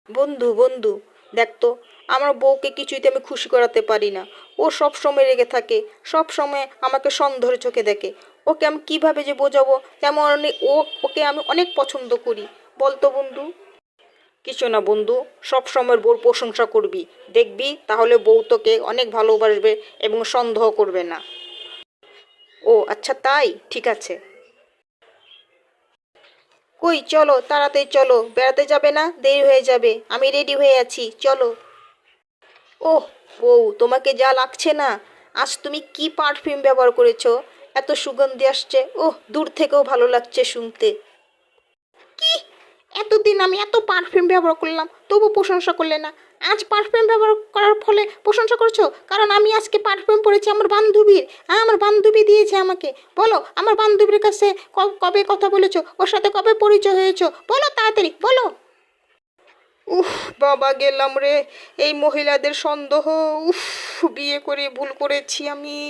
বন্ধু বন্ধু, দেখ তো, আমার বউকে কিছুতে আমি খুশি করাতে পারি না। ও সব সময় রেগে থাকে, সব সময় আমাকে সন্দেহের চোখে দেখে। ওকে আমি কিভাবে যে বোঝাবো? তেমন ওকে আমি অনেক পছন্দ করি। বলতো বন্ধু। কিছু না বন্ধু, সব সময় বউর প্রশংসা করবি, দেখবি তাহলে বউ তোকে অনেক ভালোবাসবে এবং সন্দেহ করবে না। ও আচ্ছা, তাই ঠিক আছে। কই চলো, তাড়াতাড়ি চলো, বেড়াতে যাবে না? দেরি হয়ে যাবে, আমি রেডি হয়ে আছি, চলো। ওহ বউ, তোমাকে যা লাগছে না! আজ তুমি কি পারফিউম ব্যবহার করেছো! এত সুগন্ধি আসছে, ওহ দূর থেকেও ভালো লাগছে শুনতে। কি? এতদিন আমি এত পারফিউম ব্যবহার করলাম, তবু প্রশংসা করলে না? আজ পারফিউম ব্যবহার করার ফলে প্রশংসা করছো? কারণ আমি আজকে পারফিউম পরেছি আমার বান্ধবীর। হ্যাঁ, আমার বান্ধবী দিয়েছে আমাকে। বলো, আমার বান্ধবীর কাছে কবে কথা বলেছো, ওর সাথে কবে পরিচয় হয়েছো? বলো তাড়াতাড়ি বলো। উফ, বাবা গেলাম রে! এই মহিলাদের সন্দেহ! উফ, বিয়ে করে ভুল করেছি আমি।